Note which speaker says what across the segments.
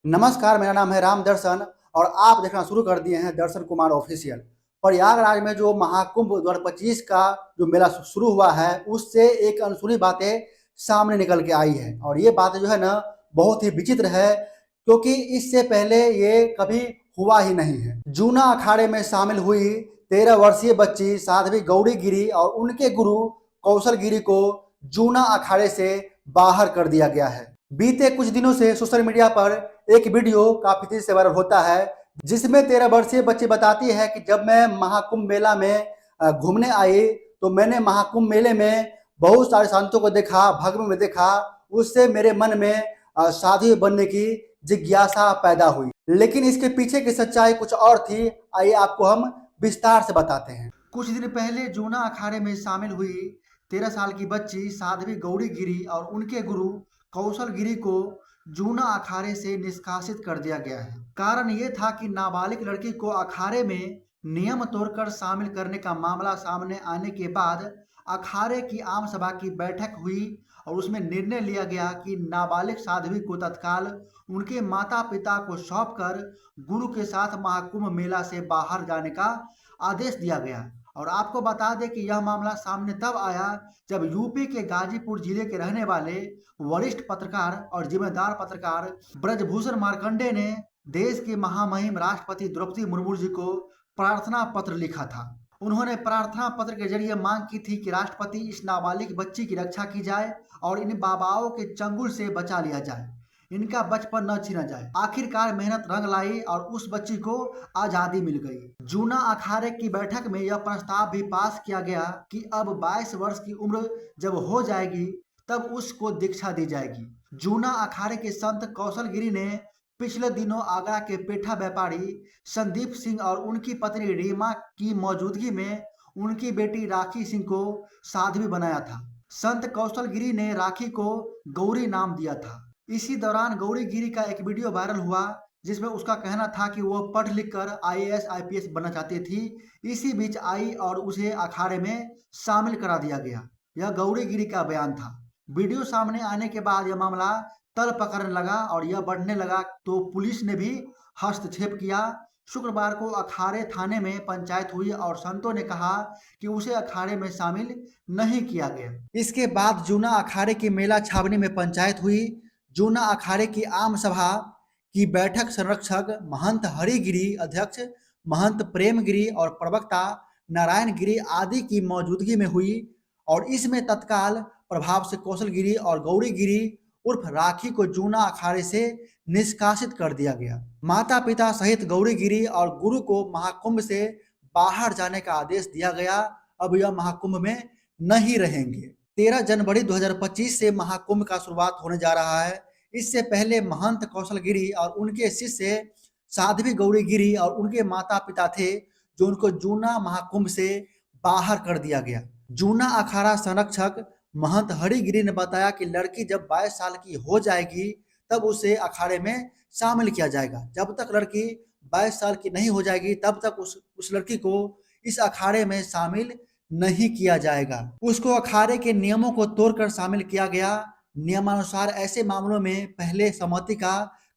Speaker 1: नमस्कार, मेरा नाम है राम दर्शन और आप देखना शुरू कर दिए हैं दर्शन कुमार ऑफिशियल। प्रयागराज में जो महाकुंभ 2025 का जो मेला शुरू हुआ है, उससे एक अनसुनी बातें सामने निकल के आई है और ये बात जो है ना बहुत ही विचित्र है, क्योंकि इससे पहले ये कभी हुआ ही नहीं है। जूना अखाड़े में शामिल हुई 13 वर्षीय बच्ची साध्वी गौरी गिरी और उनके गुरु कौशल गिरी को जूना अखाड़े से बाहर कर दिया गया है। बीते कुछ दिनों से सोशल मीडिया पर एक वीडियो काफी तेजी से वायरल होता है, जिसमें 13 वर्षीय बच्ची बताती है कि जब मैं महाकुंभ मेला में घूमने आई तो मैंने महाकुंभ मेले में बहुत सारे संतों को देखा, भव्य में देखा। उससे मेरे मन में साधु बनने की जिज्ञासा पैदा हुई, लेकिन इसके पीछे की सच्चाई कुछ और थी। आइए आपको हम विस्तार से बताते हैं। कुछ दिन पहले जूना अखाड़े में शामिल हुई 13 साल की बच्ची साध्वी गौरी गिरी और उनके गुरु कौशल गिरी को जूना अखाड़े से निष्कासित कर दिया गया है। कारण ये था कि नाबालिग लड़की को अखाड़े में नियम तोड़कर शामिल करने का मामला सामने आने के बाद अखाड़े की आम सभा की बैठक हुई और उसमें निर्णय लिया गया कि नाबालिग साध्वी को तत्काल उनके माता पिता को सौंपकर गुरु के साथ महाकुंभ मेला से बाहर जाने का आदेश दिया गया। और आपको बता दें कि यह मामला सामने तब आया जब यूपी के गाजीपुर जिले के रहने वाले वरिष्ठ पत्रकार और जिम्मेदार पत्रकार ब्रजभूषण मार्कंडे ने देश के महामहिम राष्ट्रपति द्रौपदी मुर्मू जी को प्रार्थना पत्र लिखा था। उन्होंने प्रार्थना पत्र के जरिए मांग की थी कि राष्ट्रपति इस नाबालिग बच्ची की रक्षा की जाए और इन बाबाओं के चंगुल से बचा लिया जाए, इनका बचपन न छीना जाए। आखिरकार मेहनत रंग लाई और उस बच्ची को आजादी मिल गई। जूना अखाड़े की बैठक में यह प्रस्ताव भी पास किया गया कि अब 22 वर्ष की उम्र जब हो जाएगी तब उसको दीक्षा दी जाएगी। जूना अखाड़े के संत कौशल गिरी ने पिछले दिनों आगरा के पेठा व्यापारी संदीप सिंह और उनकी पत्नी रीमा की मौजूदगी में उनकी बेटी राखी सिंह को साध्वी बनाया था। संत कौशल गिरी ने राखी को गौरी नाम दिया था। इसी दौरान गौरी गिरी का एक वीडियो वायरल हुआ जिसमें उसका कहना था कि वह पढ़ लिख कर IAS IPS बनना चाहती थी। इसी बीच आई और उसे अखाड़े में शामिल करा दिया गया। यह गौरी गिरी का बयान था। वीडियो सामने आने के बाद यह मामला तल पकड़ने लगा और यह बढ़ने लगा तो पुलिस ने भी हस्तक्षेप किया। शुक्रवार को अखाड़े थाने में पंचायत हुई और संतों ने कहा कि उसे अखाड़े में शामिल नहीं किया गया। इसके बाद जूना अखाड़े की मेला छावनी में पंचायत हुई। जूना अखाड़े की आम सभा की बैठक संरक्षक महंत हरिगिरी, अध्यक्ष महंत प्रेम गिरी और प्रवक्ता नारायण गिरी आदि की मौजूदगी में हुई और इसमें तत्काल प्रभाव से कौशल गिरी और गौरी गिरी उर्फ राखी को जूना अखाड़े से निष्कासित कर दिया गया। माता पिता सहित गौरी गिरी और गुरु को महाकुंभ से बाहर जाने का आदेश दिया गया। अब यह महाकुंभ में नहीं रहेंगे। 13 जनवरी 2025 से महाकुंभ का शुरुआत होने जा रहा है। इससे पहले महंत कौशल गिरी और उनके शिष्य साध्वी गौरी गिरी और उनके माता पिता थे जो उनको जूना महाकुंभ से बाहर कर दिया गया। जूना अखाड़ा संरक्षक महंत हरिगिरी ने बताया कि लड़की जब 22 साल की हो जाएगी तब उसे अखाड़े में शामिल किया जाएगा। जब तक लड़की 22 साल की नहीं हो जाएगी तब तक उस लड़की को इस अखाड़े में शामिल नहीं किया जाएगा। उसको अखाड़े के नियमों को तोड़कर शामिल किया गया। नियमानुसार ऐसे मामलों में पहले सहमति का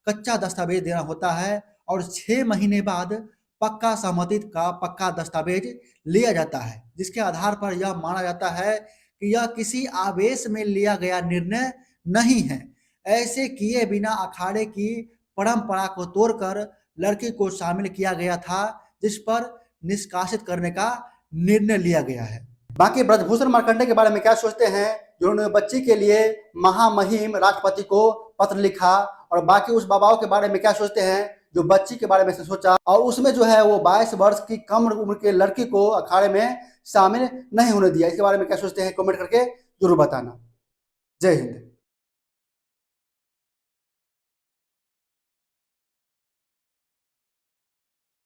Speaker 1: कच्चा दस्तावेज देना होता है और 6 महीने बाद पक्का सहमति का पक्का दस्तावेज लिया जाता है, जिसके आधार पर यह माना जाता है कि यह किसी आवेश में लिया गया निर्णय नहीं है। ऐसे किए बिना अखाड़े की परंपरा को तोड़कर लड़की को शामिल किया गया था, जिस पर निष्कासित करने का निर्णय लिया गया है। बाकी ब्रजभूषण मार्कंडे के बारे में क्या सोचते हैं, जिन्होंने बच्ची के लिए महामहिम राष्ट्रपति को पत्र लिखा, और बाकी उस बाबाओं के बारे में क्या सोचते हैं जो बच्ची के बारे में सोचा और उसमें जो है वो 22 वर्ष की कम उम्र के लड़की को अखाड़े में शामिल नहीं होने दिया। इसके बारे में क्या सोचते हैं कमेंट करके जरूर बताना। जय हिंद।